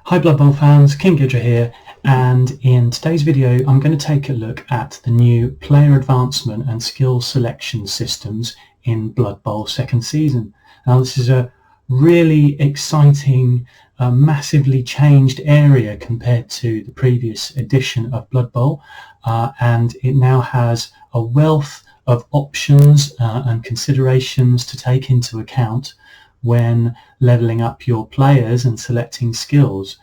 Hi Blood Bowl fans, King Ghidra here, and in today's video I'm going to take a look at the new player advancement and skill selection systems in Blood Bowl second season. Now this is a really exciting, massively changed area compared to the previous edition of Blood Bowl, and it now has a wealth of options and considerations to take into account when leveling up your players and selecting skills.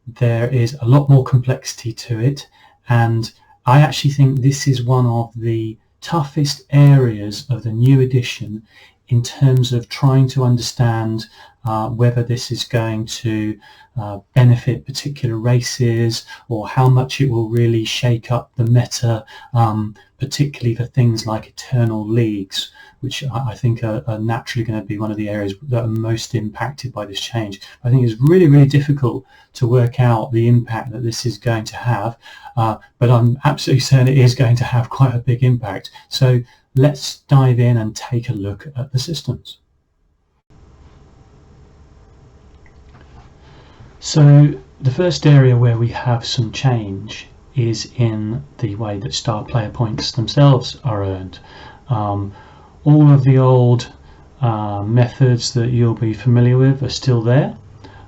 There is a lot more complexity to it, and I actually think this is one of the toughest areas of the new edition in terms of trying to understand whether this is going to benefit particular races or how much it will really shake up the meta, particularly for things like Eternal Leagues, which I think are naturally going to be one of the areas that are most impacted by this change. I think it's really, really difficult to work out the impact that this is going to have, but I'm absolutely certain it is going to have quite a big impact. So let's dive in and take a look at the systems. So the first area where we have some change is in the way that star player points themselves are earned. All of the old methods that you'll be familiar with are still there,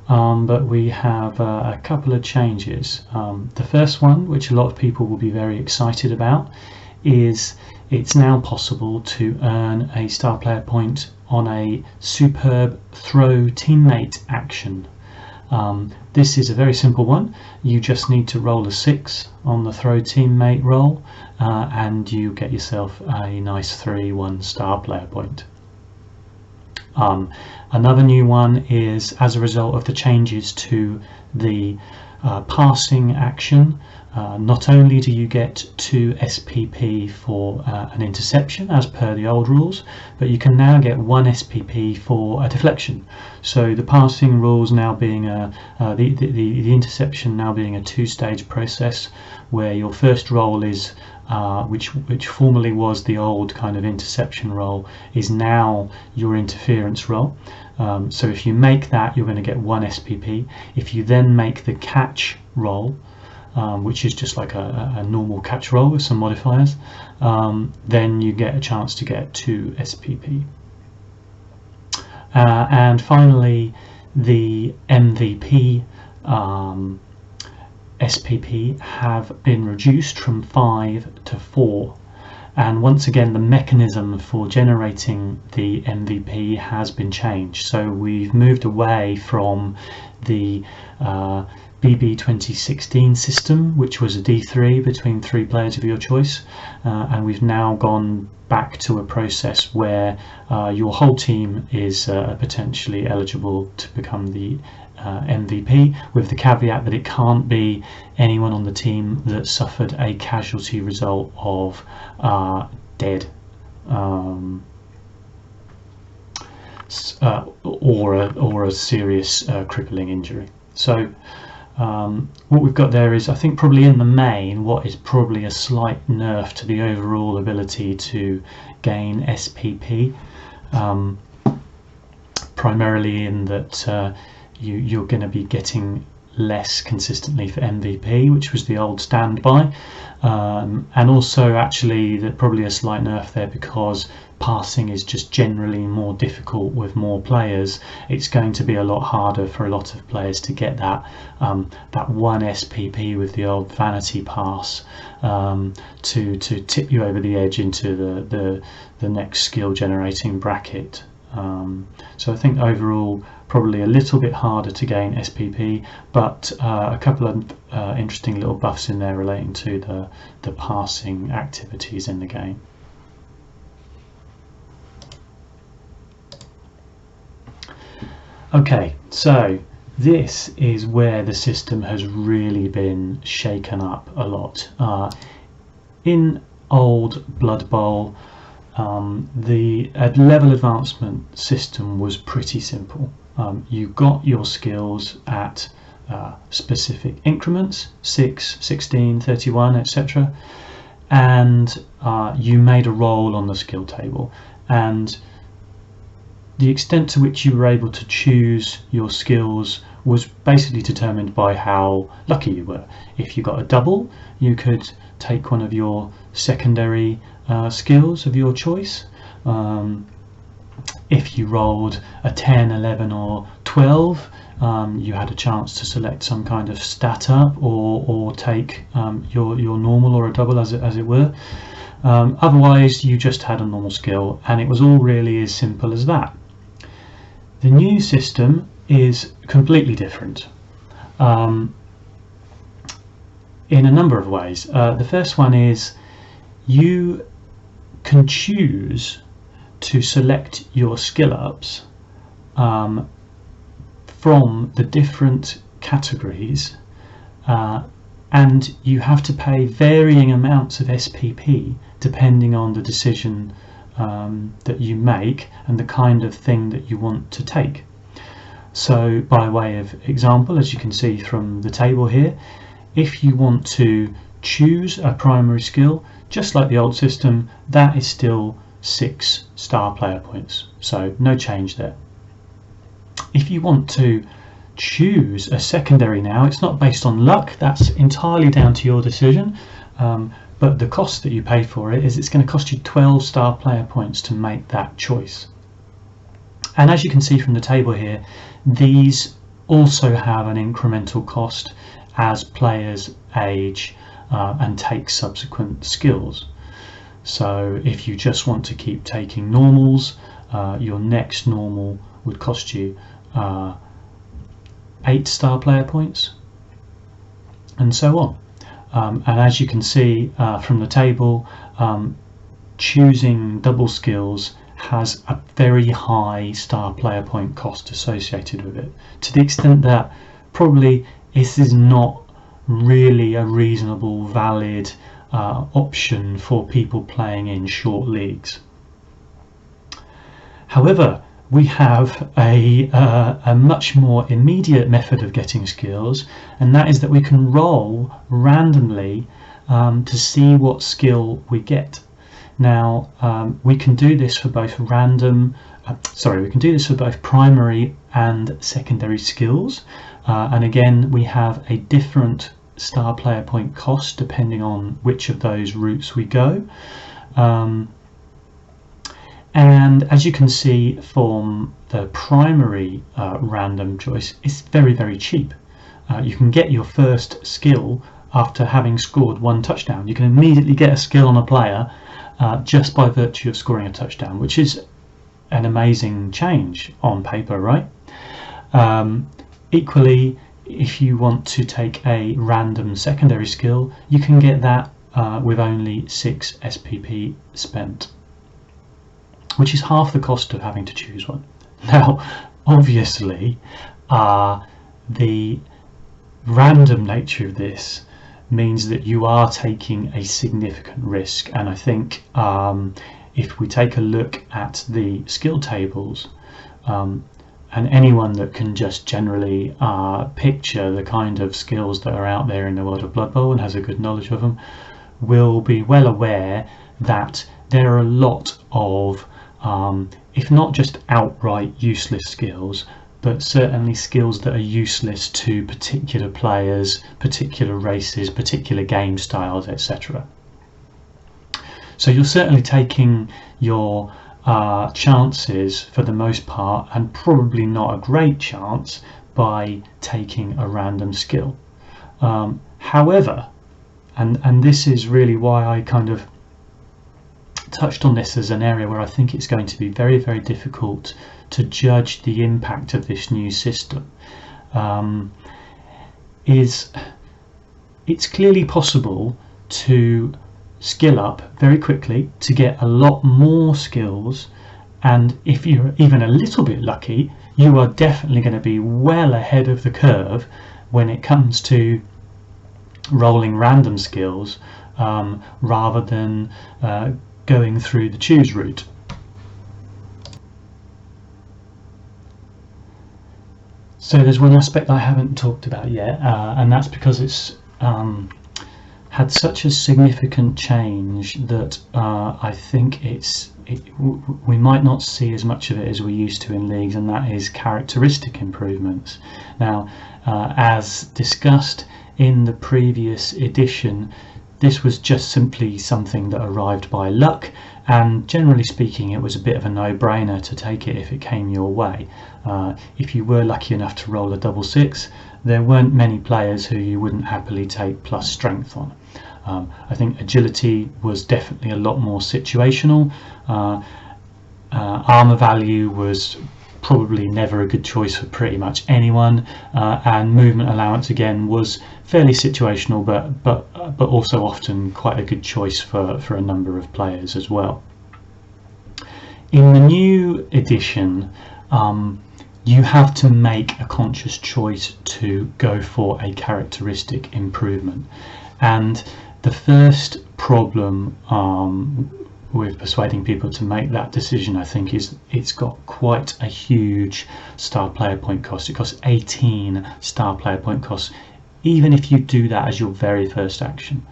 but we have a couple of changes. The first one, which a lot of people will be very excited about, is it's now possible to earn a star player point on a superb throw teammate action. This is a very simple one. You just need to roll a 6 on the throw teammate roll, and you get yourself a nice 3-1 star player point. Another new one is, as a result of the changes to the passing action, not only do you get 2 SPP for an interception as per the old rules, but you can now get 1 SPP for a deflection. So the passing rules now being the interception now being a 2-stage process, where your first roll is which formerly was the old kind of interception roll, is now your interference roll. So if you make that, you're going to get 1 SPP. If you then make the catch roll, which is just like a normal catch roll with some modifiers, then you get a chance to get 2 SPP. And finally, the MVP SPP have been reduced from 5 to 4. And once again, the mechanism for generating the MVP has been changed. So we've moved away from the BB 2016 system, which was a D3 between 3 players of your choice, and we've now gone back to a process where your whole team is potentially eligible to become the MVP, with the caveat that it can't be anyone on the team that suffered a casualty result of dead or a serious crippling injury. So what we've got there is, I think, probably in the main, what is probably a slight nerf to the overall ability to gain SPP, primarily in that you're going to be getting less consistently for MVP, which was the old standby, and also actually that probably a slight nerf there because passing is just generally more difficult with more players. It's going to be a lot harder for a lot of players to get that 1 SPP with the old vanity pass to tip you over the edge into the next skill generating bracket. So I think overall probably a little bit harder to gain SPP, but a couple of interesting little buffs in there relating to the passing activities in the game. Okay, so this is where the system has really been shaken up a lot. In old Blood Bowl, the level advancement system was pretty simple. You got your skills at specific increments, 6, 16, 31, etc. And you made a roll on the skill table. And the extent to which you were able to choose your skills was basically determined by how lucky you were. If you got a double, you could take one of your secondary skills of your choice. If you rolled a 10, 11 or 12, you had a chance to select some kind of stat up or take your normal or a double, as it were. Otherwise you just had a normal skill, and it was all really as simple as that. The new system is completely different in a number of ways. The first one is you can choose to select your skill ups from the different categories, and you have to pay varying amounts of SPP depending on the decision that you make and the kind of thing that you want to take. So by way of example, as you can see from the table here, if you want to choose a primary skill, just like the old system, that is still 6 star player points, so no change there. If you want to choose a secondary now, it's not based on luck, that's entirely down to your decision, but the cost that you pay for it is it's going to cost you 12 star player points to make that choice. And as you can see from the table here, these also have an incremental cost as players age and take subsequent skills. So if you just want to keep taking normals, your next normal would cost you 8 star player points, and so on. And as you can see from the table, choosing double skills has a very high star player point cost associated with it, to the extent that probably this is not really a reasonable, valid option for people playing in short leagues. However, we have a much more immediate method of getting skills, and that is that we can roll randomly to see what skill we get. Now we can do this for both primary and secondary skills, and again we have a different star player point cost depending on which of those routes we go. And as you can see from the primary random choice, it's very, very cheap. You can get your first skill after having scored 1 touchdown. You can immediately get a skill on a player just by virtue of scoring a touchdown, which is an amazing change on paper, right? Equally, if you want to take a random secondary skill, you can get that with only 6 SPP spent, which is half the cost of having to choose one. Now, obviously, the random nature of this means that you are taking a significant risk, and I think if we take a look at the skill tables, and anyone that can just generally picture the kind of skills that are out there in the world of Blood Bowl and has a good knowledge of them, will be well aware that there are a lot of if not just outright useless skills, but certainly skills that are useless to particular players, particular races, particular game styles, etc. So you're certainly taking your chances for the most part, and probably not a great chance, by taking a random skill. However, and this is really why I kind of touched on this as an area where I think it's going to be very, very difficult to judge the impact of this new system, is it's clearly possible to skill up very quickly to get a lot more skills, and if you're even a little bit lucky, you are definitely going to be well ahead of the curve when it comes to rolling random skills rather than going through the choose route. So there's one aspect I haven't talked about yet, and that's because it's had such a significant change that I think we might not see as much of it as we used to in leagues, and that is characteristic improvements. Now, as discussed in the previous edition, this was just simply something that arrived by luck, and generally speaking it was a bit of a no-brainer to take it if it came your way. If you were lucky enough to roll a double six, there weren't many players who you wouldn't happily take plus strength on. I think agility was definitely a lot more situational. Armor value was probably never a good choice for pretty much anyone, and movement allowance again was fairly situational, but also often quite a good choice for a number of players as well. In the new edition, you have to make a conscious choice to go for a characteristic improvement, and the first problem with persuading people to make that decision, I think, is it's got quite a huge star player point cost. It costs 18 star player point costs, even if you do that as your very first action.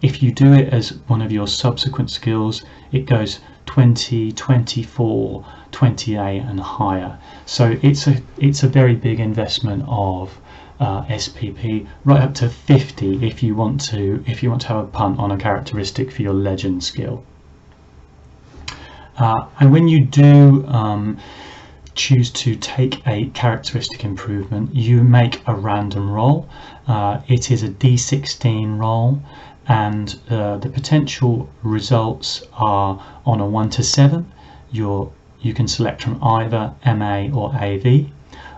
If you do it as one of your subsequent skills, it goes 20, 24, 28 and higher. So it's a very big investment of SPP, right up to 50 if you want to have a punt on a characteristic for your legend skill. And when you do choose to take a characteristic improvement, you make a random roll. It is a D16 roll, and the potential results are on a 1 to 7. You can select from either MA or AV.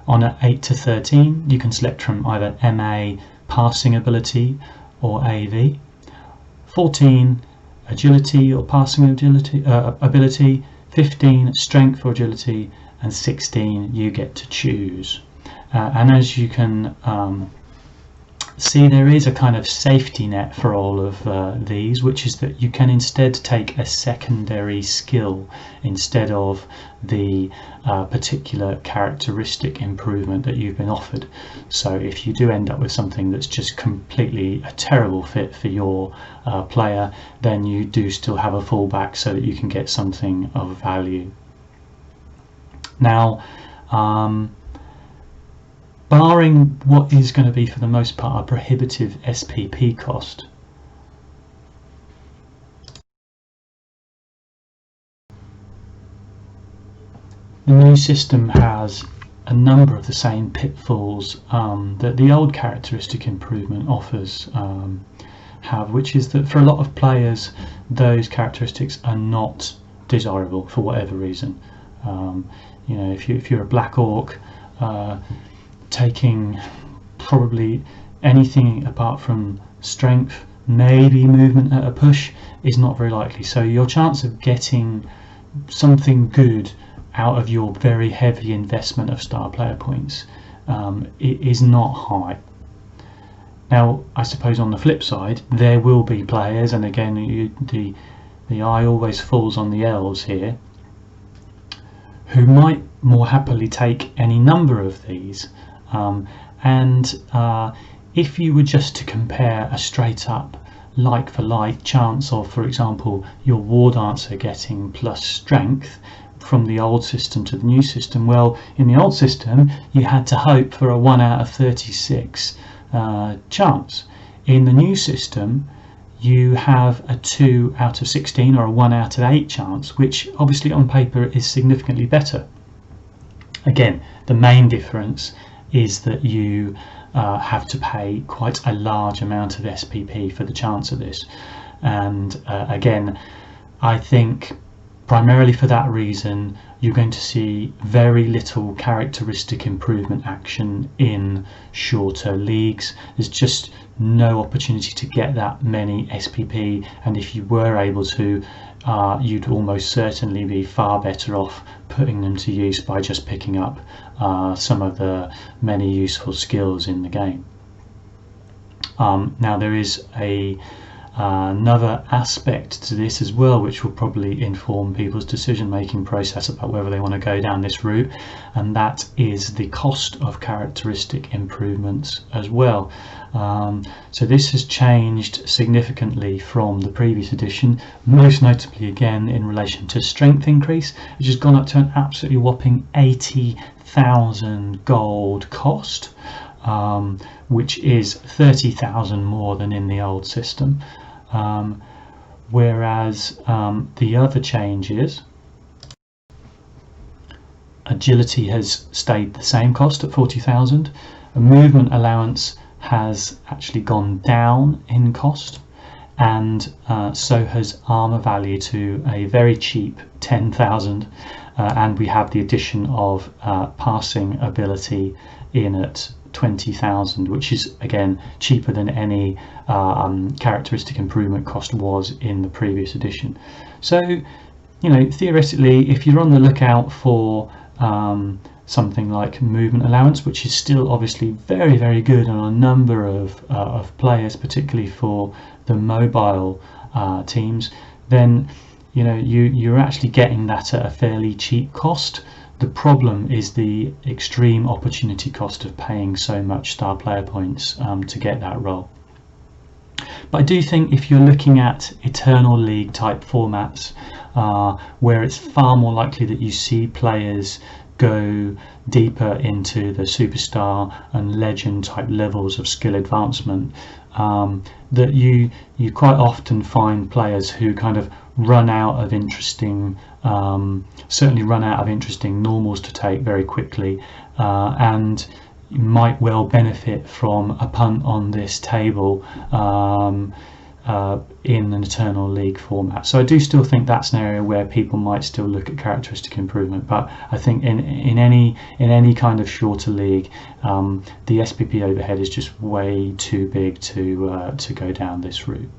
On an 8 to 13, you can select from either MA, passing ability, or AV. 14, agility or passing ability, 15, strength or agility, and 16, you get to choose. And as you can see, there is a kind of safety net for all of these, which is that you can instead take a secondary skill instead of the particular characteristic improvement that you've been offered. So if you do end up with something that's just completely a terrible fit for your player, then you do still have a fallback so that you can get something of value. Now, barring what is going to be for the most part a prohibitive SPP cost, the new system has a number of the same pitfalls that the old characteristic improvement offers have, which is that for a lot of players those characteristics are not desirable for whatever reason. You know, if you're a Black Orc, taking probably anything apart from strength, maybe movement at a push, is not very likely. So your chance of getting something good out of your very heavy investment of star player points is not high. Now, I suppose on the flip side, there will be players, and again the eye always falls on the elves here, who might more happily take any number of these. If you were just to compare a straight up like for like chance of, for example, your war dancer getting plus strength from the old system to the new system, well, in the old system you had to hope for a 1 out of 36 chance. In the new system you have a 2 out of 16 or a 1 out of 8 chance, which obviously on paper is significantly better. Again, the main difference is that you have to pay quite a large amount of SPP for the chance of this, and again, I think primarily for that reason you're going to see very little characteristic improvement action in shorter leagues. There's just no opportunity to get that many SPP, and if you were able to, you'd almost certainly be far better off putting them to use by just picking up some of the many useful skills in the game. Now there is a Another aspect to this as well, which will probably inform people's decision-making process about whether they want to go down this route, and that is the cost of characteristic improvements as well. So this has changed significantly from the previous edition, most notably again in relation to strength increase, which has gone up to an absolutely whopping 80,000 gold cost, which is 30,000 more than in the old system. Whereas the other changes, agility has stayed the same cost at 40,000. A movement allowance has actually gone down in cost, and so has armor value to a very cheap 10,000, and we have the addition of passing ability in at 20,000, which is again cheaper than any characteristic improvement cost was in the previous edition. So, you know, theoretically, if you're on the lookout for something like movement allowance, which is still obviously very, very good on a number of players, particularly for the mobile teams, then you know you're actually getting that at a fairly cheap cost. The problem is the extreme opportunity cost of paying so much star player points to get that role. But I do think if you're looking at Eternal League type formats, where it's far more likely that you see players go deeper into the superstar and legend type levels of skill advancement, that you quite often find players who kind of run out of interesting, certainly run out of interesting normals to take very quickly, and you might well benefit from a punt on this table in an Eternal League format. So I do still think that's an area where people might still look at characteristic improvement, but I think in any kind of shorter league, the SPP overhead is just way too big to go down this route.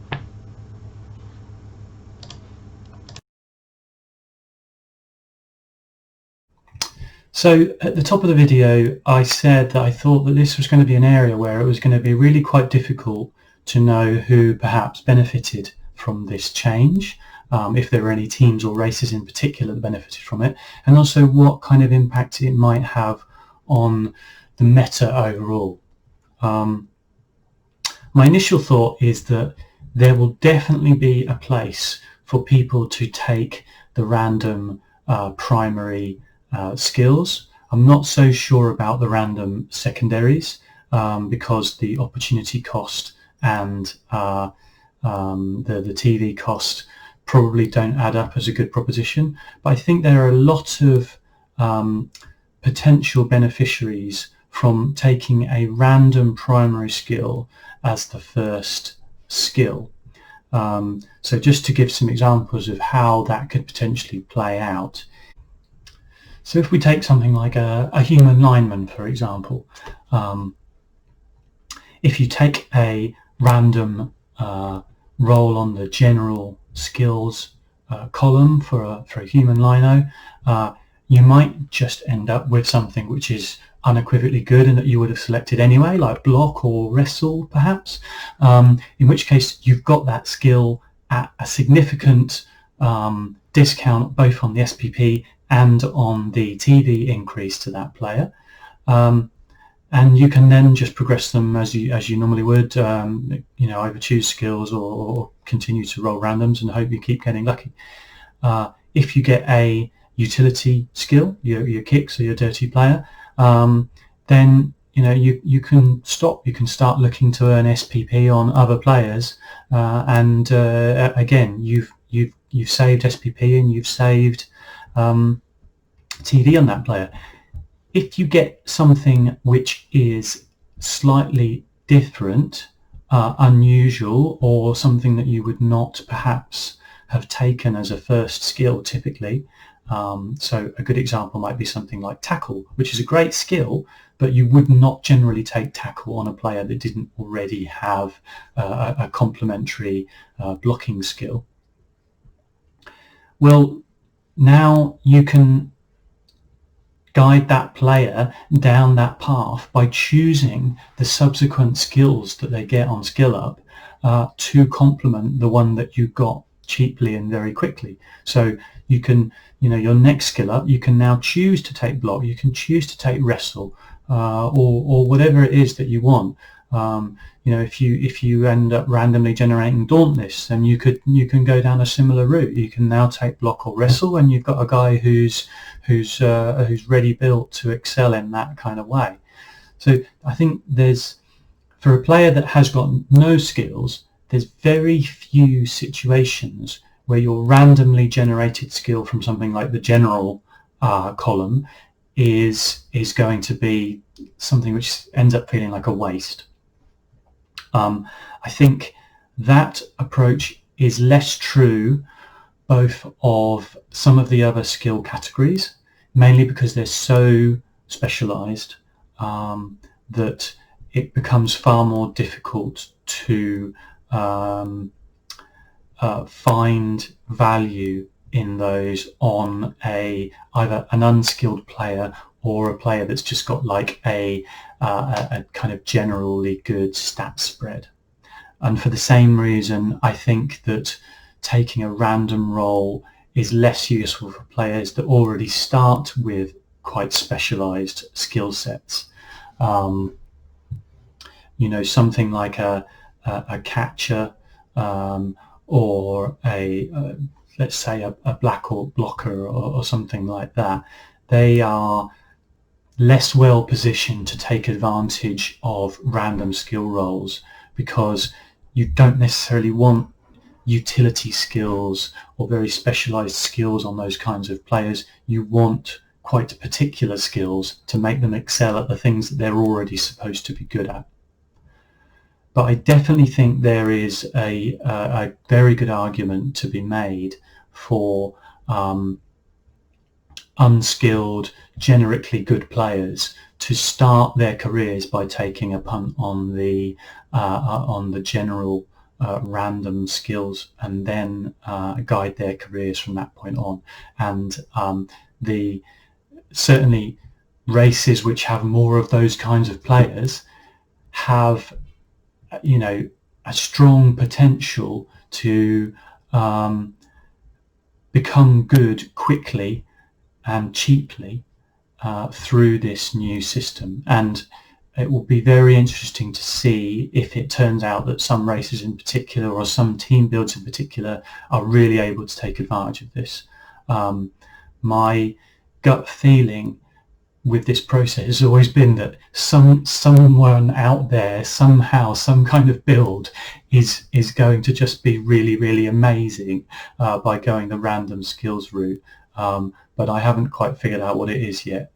So at the top of the video, I said that I thought that this was going to be an area where it was going to be really quite difficult to know who perhaps benefited from this change, if there were any teams or races in particular that benefited from it, and also what kind of impact it might have on the meta overall. My initial thought is that there will definitely be a place for people to take the random primary skills. I'm not so sure about the random secondaries, because the opportunity cost and the TV cost probably don't add up as a good proposition. But I think there are a lot of potential beneficiaries from taking a random primary skill as the first skill. So just to give some examples of how that could potentially play out. So if we take something like a human lineman, for example, if you take a random roll on the general skills column for a human lino, you might just end up with something which is unequivocally good and that you would have selected anyway, like block or wrestle perhaps, in which case you've got that skill at a significant discount both on the SPP and on the TV increase to that player, and you can then just progress them as you normally would, you know, either choose skills or continue to roll randoms and hope you keep getting lucky. If you get a utility skill, your kicks or your dirty player, then you know you can stop. You can start looking to earn SPP on other players, and again you've saved SPP and you've saved TV on that player. If you get something which is slightly different, unusual, or something that you would not perhaps have taken as a first skill typically, so a good example might be something like tackle, which is a great skill, but you would not generally take tackle on a player that didn't already have a complementary blocking skill. Well, now you can guide that player down that path by choosing the subsequent skills that they get on Skill Up, to complement the one that you got cheaply and very quickly. So you can, your next skill up, you can now choose to take block, you can choose to take wrestle, or whatever it is that you want. If you end up randomly generating Dauntless, then you can go down a similar route. You can now take block or wrestle, and you've got a guy who's ready built to excel in that kind of way. So I think for a player that has got no skills, there's very few situations where your randomly generated skill from something like the general column is going to be something which ends up feeling like a waste. I think that approach is less true both of some of the other skill categories, mainly because they're so specialized that it becomes far more difficult to find value in those on either an unskilled player or a player that's just got like a kind of generally good stat spread. And for the same reason, I think that taking a random roll is less useful for players that already start with quite specialized skill sets. Something like a catcher or let's say a Black Orc blocker or something like that. They are less well positioned to take advantage of random skill rolls because you don't necessarily want utility skills or very specialized skills on those kinds of players. You want quite particular skills to make them excel at the things that they're already supposed to be good at. But I definitely think there is a very good argument to be made for unskilled, generically good players to start their careers by taking a punt on the general random skills and then guide their careers from that point on. And certainly races which have more of those kinds of players have a strong potential to become good quickly and cheaply through this new system. And it will be very interesting to see if it turns out that some races in particular or some team builds in particular are really able to take advantage of this. My gut feeling with this process has always been that someone out there, somehow, some kind of build is going to just be really, really amazing by going the random skills route. But I haven't quite figured out what it is yet.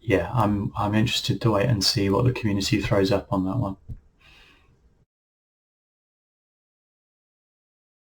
Yeah, I'm interested to wait and see what the community throws up on that one.